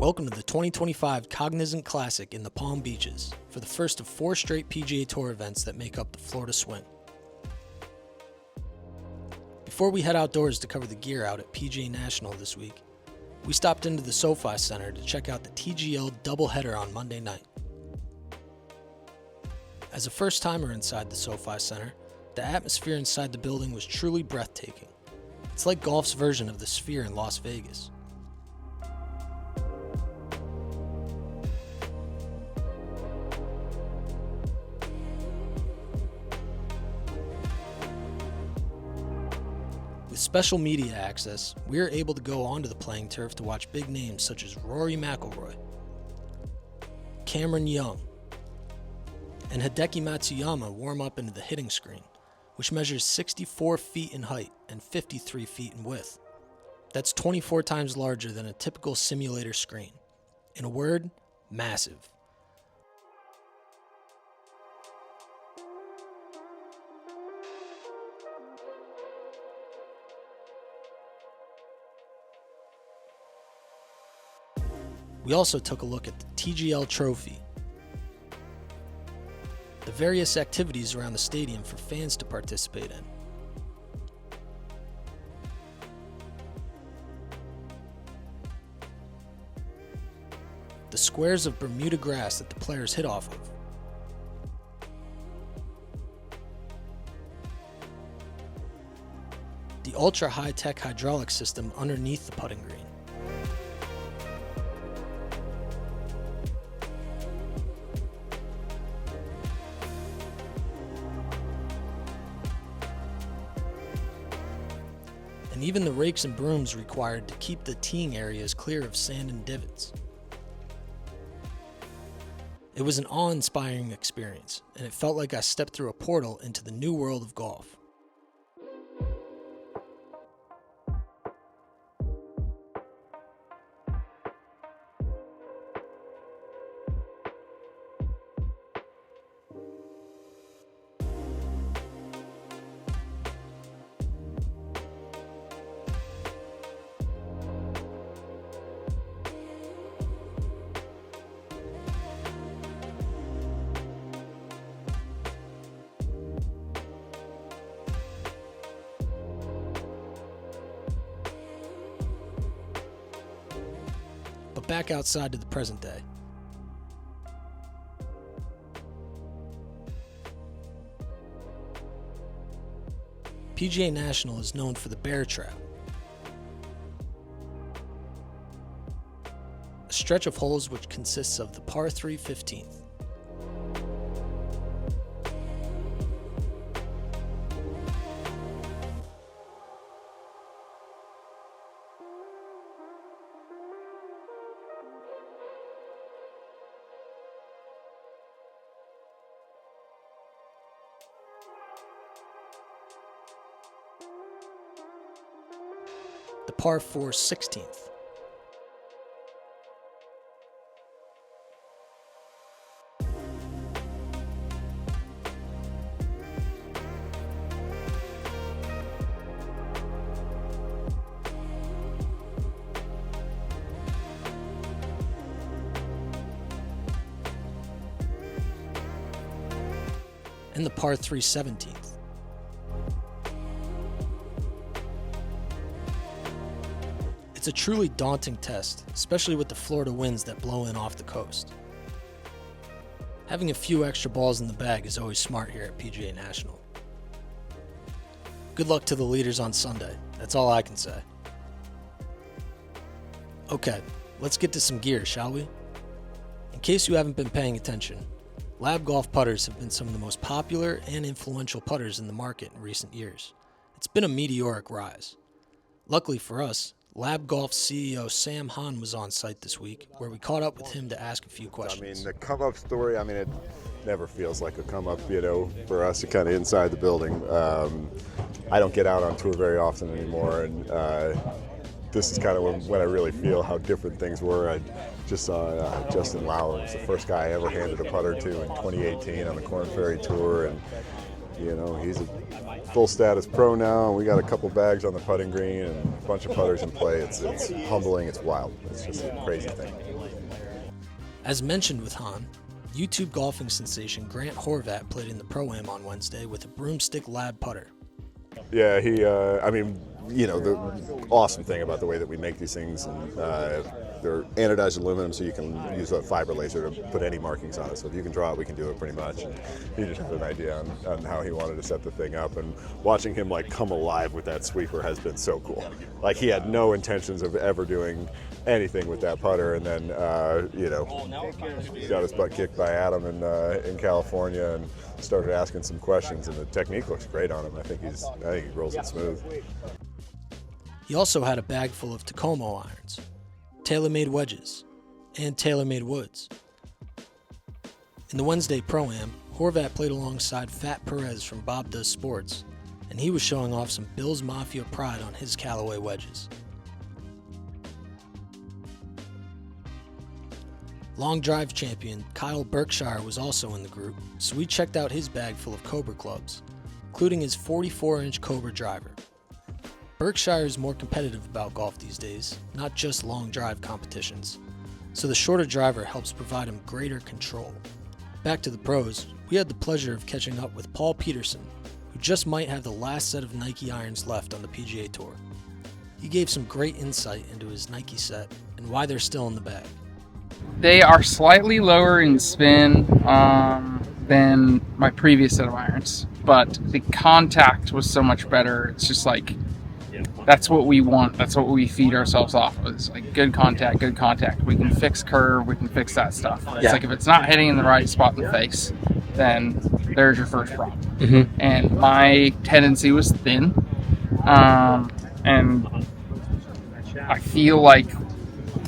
Welcome to the 2025 Cognizant Classic in the Palm Beaches for the first of 4 straight PGA Tour events that make up the Florida Swing. Before we head outdoors to cover the gear out at PGA National this week, we stopped into the SoFi Center to check out the TGL doubleheader on Monday night. As a first-timer inside the SoFi Center, the atmosphere inside the building was truly breathtaking. It's like golf's version of the Sphere in Las Vegas. With special media access, we are able to go onto the playing turf to watch big names such as Rory McIlroy, Cameron Young, and Hideki Matsuyama warm up into the hitting screen, which measures 64 feet in height and 53 feet in width. That's 24 times larger than a typical simulator screen. In a word, massive. We also took a look at the TGL trophy, the various activities around the stadium for fans to participate in, the squares of Bermuda grass that the players hit off of, the ultra high-tech hydraulic system underneath the putting green, and even the rakes and brooms required to keep the teeing areas clear of sand and divots. It was an awe-inspiring experience, and it felt like I stepped through a portal into the new world of golf. But back outside to the present day. PGA National is known for the bear trap, a stretch of holes which consists of the par 3 15th, the par 4 16th, and the par 3 17th. It's a truly daunting test, especially with the Florida winds that blow in off the coast. Having a few extra balls in the bag is always smart here at PGA National. Good luck to the leaders on Sunday, that's all I can say. Okay, let's get to some gear, shall we? In case you haven't been paying attention, L.A.B golf putters have been some of the most popular and influential putters in the market in recent years. It's been a meteoric rise. Luckily for us, L.A.B Golf's CEO Sam Hahn was on site this week, where we caught up with him to ask a few questions. I mean, the come-up story, it never feels like a come-up, for us, kind of inside the building. I don't get out on tour very often anymore, and this is kind of when I really feel how different things were. I just saw Justin Lauer was the first guy I ever handed a putter to in 2018 on the Korn Ferry Tour, and he's a full status pro now, and we got a couple bags on the putting green and a bunch of putters in play. It's humbling, it's wild. It's just a crazy thing. As mentioned with Hahn, YouTube golfing sensation Grant Horvat played in the Pro-Am on Wednesday with a broomstick L.A.B putter. Yeah, the awesome thing about the way that we make these things, and they're anodized aluminum, so you can use a fiber laser to put any markings on it. So if you can draw it, we can do it pretty much. And he just had an idea on how he wanted to set the thing up, and watching him come alive with that sweeper has been so cool. He had no intentions of ever doing anything with that putter, and then got his butt kicked by Adam in California and started asking some questions, and the technique looks great on him. I think he rolls it smooth. He also had a bag full of Tacoma irons, TaylorMade wedges, and TaylorMade woods. In the Wednesday Pro-Am, Horvat played alongside Fat Perez from Bob Does Sports, and he was showing off some Bills Mafia pride on his Callaway wedges. Long drive champion Kyle Berkshire was also in the group, so we checked out his bag full of Cobra clubs, including his 44-inch Cobra driver. Berkshire is more competitive about golf these days, not just long drive competitions, so the shorter driver helps provide him greater control. Back to the pros, we had the pleasure of catching up with Paul Peterson, who just might have the last set of Nike irons left on the PGA Tour. He gave some great insight into his Nike set and why they're still in the bag. They are slightly lower in spin than my previous set of irons, but the contact was so much better. It's just that's what we want. That's what we feed ourselves off of. It's good contact. We can fix curve. We can fix that stuff. It's if it's not hitting in the right spot in the face, then there's your first problem. Mm-hmm. And my tendency was thin. And I feel like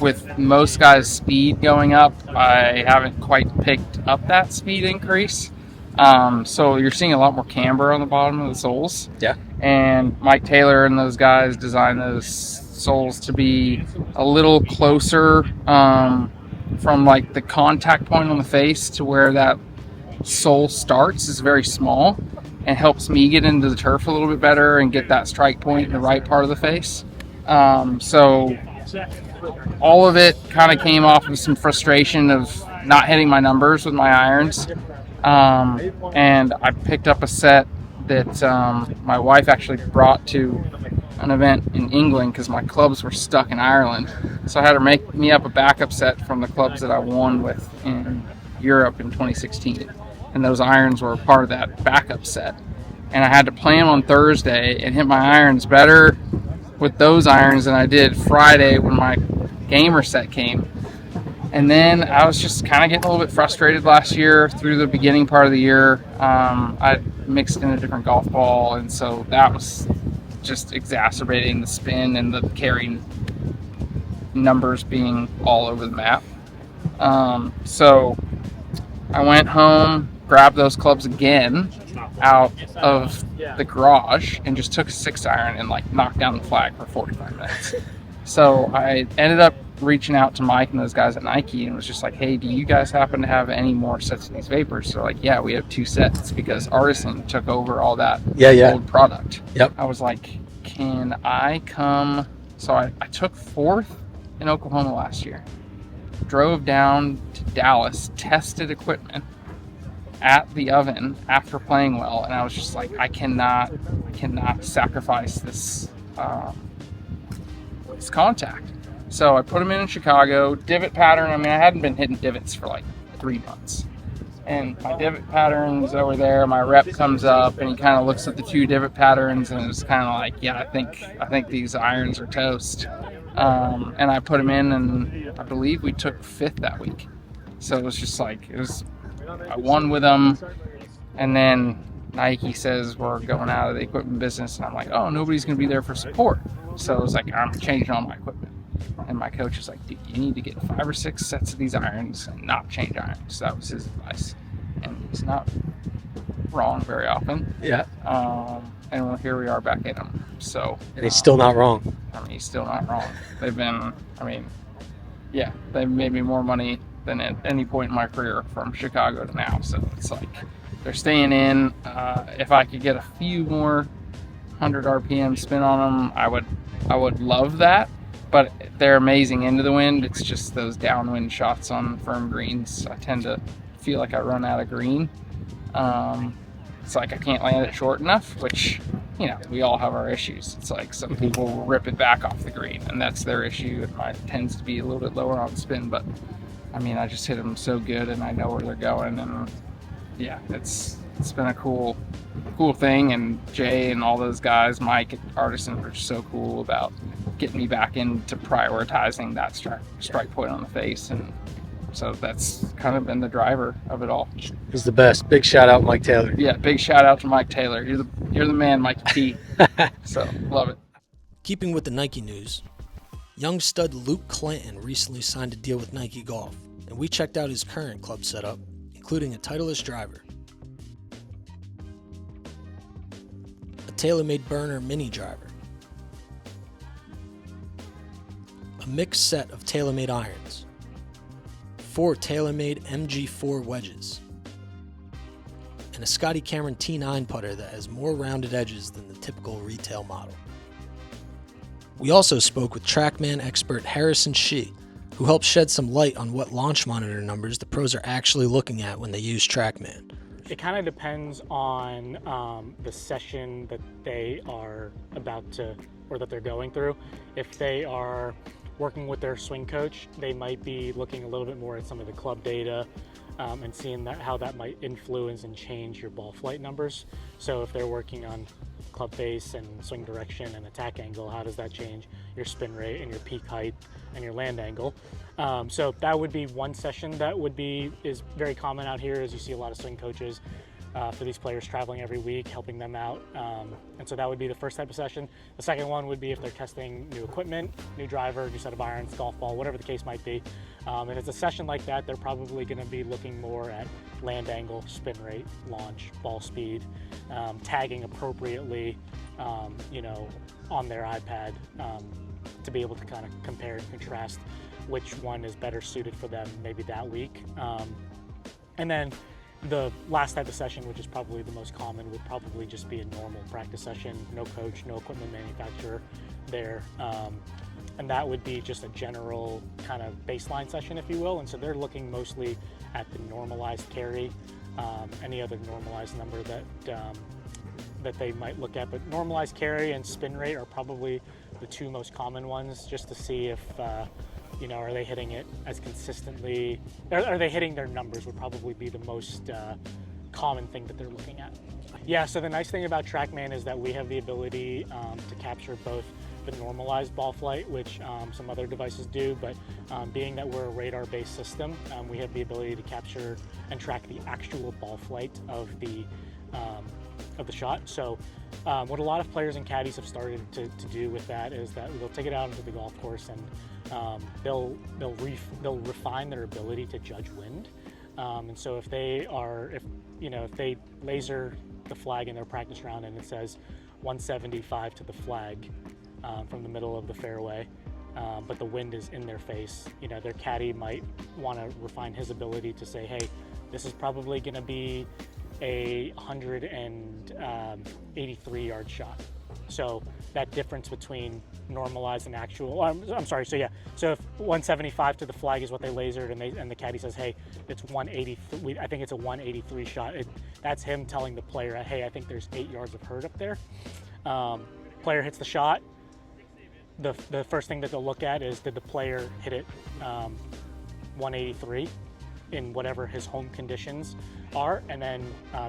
with most guys' speed going up, I haven't quite picked up that speed increase. So you're seeing a lot more camber on the bottom of the soles. Yeah. And Mike Taylor and those guys designed those soles to be a little closer from the contact point on the face to where that sole starts is very small, and helps me get into the turf a little bit better and get that strike point in the right part of the face. So all of it kind of came off of some frustration of not hitting my numbers with my irons. And I picked up a set that my wife actually brought to an event in England because my clubs were stuck in Ireland. So I had her make me up a backup set from the clubs that I won with in Europe in 2016. And those irons were part of that backup set. And I had to play them on Thursday and hit my irons better with those irons than I did Friday when my gamer set came. And then I was just kind of getting a little bit frustrated last year through the beginning part of the year. I mixed in a different golf ball, and so that was just exacerbating the spin and the carry numbers being all over the map. So I went home, grabbed those clubs again out of the garage, and just took a 6-iron and knocked down the flag for 45 minutes. So I ended up reaching out to Mike and those guys at Nike and was just like, hey, do you guys happen to have any more sets of these Vapors? So yeah, we have 2 sets because Artisan took over all that old product. Yep. I was like, can I come? So I took 4th in Oklahoma last year, drove down to Dallas, tested equipment at the oven after playing well, and I was just like, I cannot sacrifice this this contact. So I put them in Chicago. Divot pattern, I hadn't been hitting divots for 3 months. And my divot pattern's over there. My rep comes up and he kind of looks at the 2 divot patterns and it's kind of like, yeah, I think these irons are toast. And I put them in, and I believe we took 5th that week. So it was just I won with them. And then Nike says we're going out of the equipment business. And I'm like, oh, nobody's going to be there for support. So it was I'm changing all my equipment. And my coach was like, dude, you need to get 5 or 6 sets of these irons and not change irons. So that was his advice. And he's not wrong very often. Yeah. And here we are back in them. So. And he's still not wrong. He's still not wrong. They've been, they've made me more money than at any point in my career from Chicago to now. So it's they're staying in. If I could get a few more 100 RPM spin on them, I would love that. but they're amazing into the wind. It's just those downwind shots on firm greens. I tend to feel like I run out of green. It's like I can't land it short enough, which, you know, we all have our issues. It's like some people will rip it back off the green, and that's their issue, and mine tends to be a little bit lower on spin. But I mean, I just hit them so good, and I know where they're going, and yeah, it's been a cool thing. And Jay and all those guys, Mike at Artisan, were so cool about getting me back into prioritizing that strike point on the face, and so that's kind of been the driver of it all. He's the best. Big shout out, Mike Taylor. Yeah, big shout out to Mike Taylor. You're the man, Mike T. So love it. Keeping with the Nike news, young stud Luke Clanton recently signed a deal with Nike Golf, and we checked out his current club setup, including a Titleist driver, a TaylorMade burner mini driver, a mixed set of TaylorMade irons, 4 TaylorMade MG4 wedges, and a Scotty Cameron T9 putter that has more rounded edges than the typical retail model. We also spoke with Trackman expert Harrison Shee, who helped shed some light on what launch monitor numbers the pros are actually looking at when they use Trackman. It kind of depends on the session that they are about to, or that they're going through. If they are working with their swing coach, they might be looking a little bit more at some of the club data and seeing how that might influence and change your ball flight numbers. So if they're working on club face and swing direction and attack angle, how does that change your spin rate and your peak height and your land angle? So that would be one session that is very common out here, as you see a lot of swing coaches for these players traveling every week, helping them out. And so that would be the first type of session. The second one would be if they're testing new equipment, new driver, new set of irons, golf ball, whatever the case might be. And it's a session like that, they're probably going to be looking more at land angle, spin rate, launch, ball speed, tagging appropriately, on their iPad to be able to kind of compare and contrast which one is better suited for them maybe that week. And then the last type of session, which is probably the most common, would probably just be a normal practice session, no coach, no equipment manufacturer there. And that would be just a general kind of baseline session, if you will. And so they're looking mostly at the normalized carry, any other normalized number that they might look at. But normalized carry and spin rate are probably the two most common ones, just to see if, are they hitting it as consistently? Are they hitting their numbers would probably be the most common thing that they're looking at. Yeah, so the nice thing about Trackman is that we have the ability to capture both the normalized ball flight, which some other devices do, but being that we're a radar-based system, we have the ability to capture and track the actual ball flight of the shot. So what a lot of players and caddies have started to do with that is that they'll take it out into the golf course and they'll refine their ability to judge wind. And so if they laser the flag in their practice round and it says 175 to the flag from the middle of the fairway, but the wind is in their face, their caddy might want to refine his ability to say, hey, this is probably going to be a 183 yard shot. So that difference between normalized and actual, so if 175 to the flag is what they lasered and the caddy says, hey, it's 183, I think it's a 183 shot, that's him telling the player, hey, I think there's 8 yards of hurt up there. Player hits the shot. The first thing that they'll look at is, did the player hit it 183 in whatever his home conditions are, and then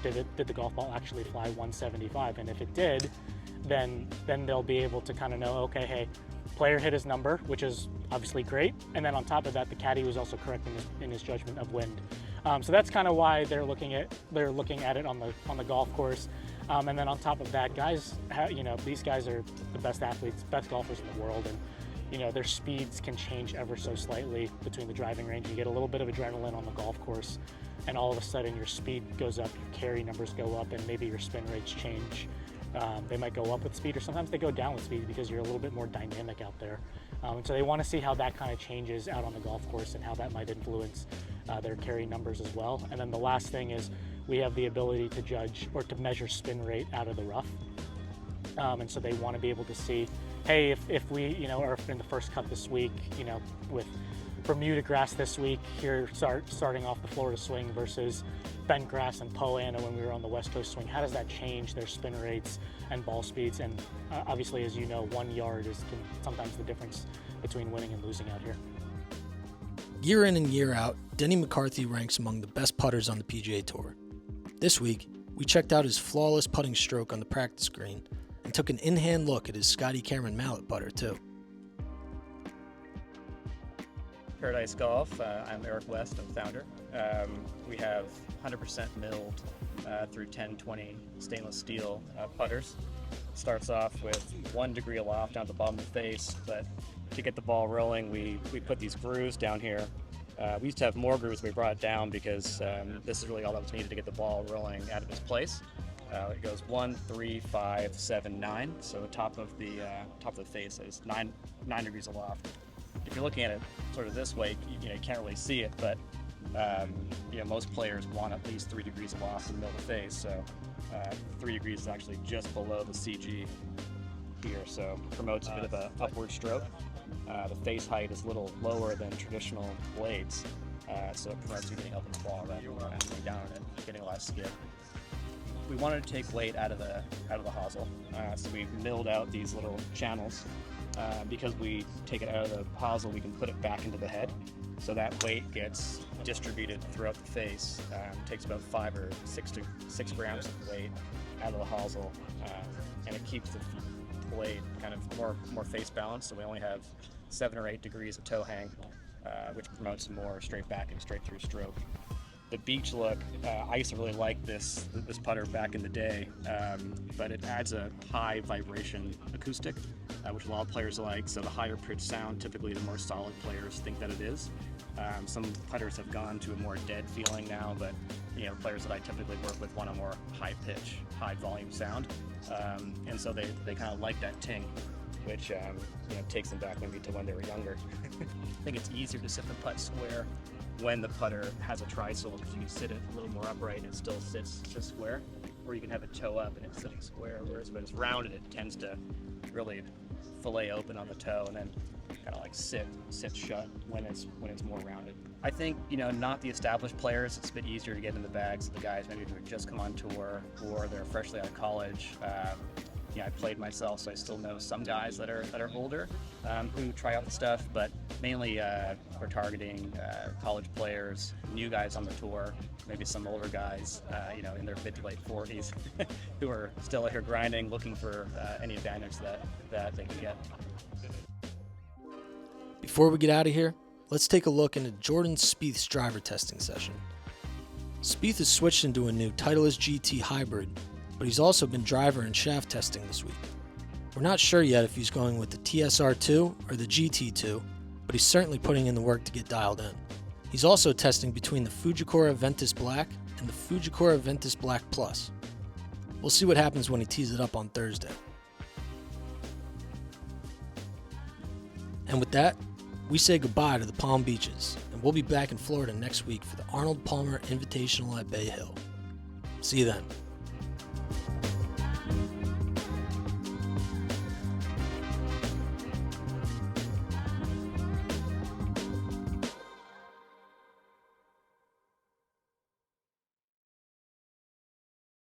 did the golf ball actually fly 175? And if it did, then they'll be able to kind of know, okay, hey, player hit his number, which is obviously great, and then on top of that, the caddy was also correct in his judgment of wind. So that's kind of why they're looking at it on the golf course. And then on top of that, guys, these guys are the best athletes, best golfers in the world, and their speeds can change ever so slightly between the driving range. You get a little bit of adrenaline on the golf course, and all of a sudden your speed goes up, your carry numbers go up, and maybe your spin rates change. They might go up with speed, or sometimes they go down with speed because you're a little bit more dynamic out there. And so they want to see how that kind of changes out on the golf course and how that might influence their carry numbers as well. And then the last thing is we have the ability to judge or to measure spin rate out of the rough. And so they want to be able to see, hey, if we, are in the first cut this week, with Bermuda grass this week, here starting off the Florida swing versus bent grass and Poa annua when we were on the West Coast swing, how does that change their spin rates and ball speeds? And obviously, as you know, 1 yard is sometimes the difference between winning and losing out here. Year in and year out, Denny McCarthy ranks among the best putters on the PGA Tour. This week, we checked out his flawless putting stroke on the practice green and took an in-hand look at his Scotty Cameron mallet putter too. Paradise Golf. I'm Eric West, I'm the founder. We have 100% milled through 1020 stainless steel putters. Starts off with 1 degree aloft down at the bottom of the face, but to get the ball rolling, we put these grooves down here. We used to have more grooves, but we brought it down because this is really all that was needed to get the ball rolling out of its place. It goes 1, 3, 5, 7, 9. So the top of the face is 9 degrees aloft. If you're looking at it sort of this way, you can't really see it, but most players want at least 3 degrees aloft in the middle of the face. So 3 degrees is actually just below the CG here, so promotes a bit of an upward stroke. The face height is a little lower than traditional blades, so it promotes you getting up in the ball rather than going down on it, getting a lot of skip. We wanted to take weight out of the hosel, so we milled out these little channels. Because we take it out of the hosel, we can put it back into the head, so that weight gets distributed throughout the face. It takes about 5 or 6 grams of weight out of the hosel, and it keeps the blade kind of more face balanced. So we only have 7 or 8 degrees of toe hang, which promotes a more straight back and straight through stroke. The beach look, I used to really like this putter back in the day, but it adds a high vibration acoustic, which a lot of players like. So the higher pitch sound, typically the more solid players think that it is. Some putters have gone to a more dead feeling now, but players that I typically work with want a more high pitch, high volume sound, and so they kind of like that ting, which takes them back maybe to when they were younger. I think it's easier to sit the putt square when the putter has a tri-sole, because you can sit it a little more upright and it still sits square, or you can have it toe up and it's sitting square, whereas when it's rounded it tends to really fillet open on the toe and then kind of like sit shut when it's more rounded. I think not the established players, it's a bit easier to get in the bags of the guys maybe who have just come on tour or they're freshly out of college. I played myself, so I still know some guys that are older who try out the stuff, but mainly we're targeting college players, new guys on the tour, maybe some older guys, in their mid to late 40s who are still out here grinding, looking for any advantage that they can get. Before we get out of here, let's take a look into Jordan Spieth's driver testing session. Spieth has switched into a new Titleist GT hybrid, but he's also been driver and shaft testing this week. We're not sure yet if he's going with the TSR2 or the GT2, but he's certainly putting in the work to get dialed in. He's also testing between the Fujikura Ventus Black and the Fujikura Ventus Black Plus. We'll see what happens when he tees it up on Thursday. And with that, we say goodbye to the Palm Beaches, and we'll be back in Florida next week for the Arnold Palmer Invitational at Bay Hill. See you then.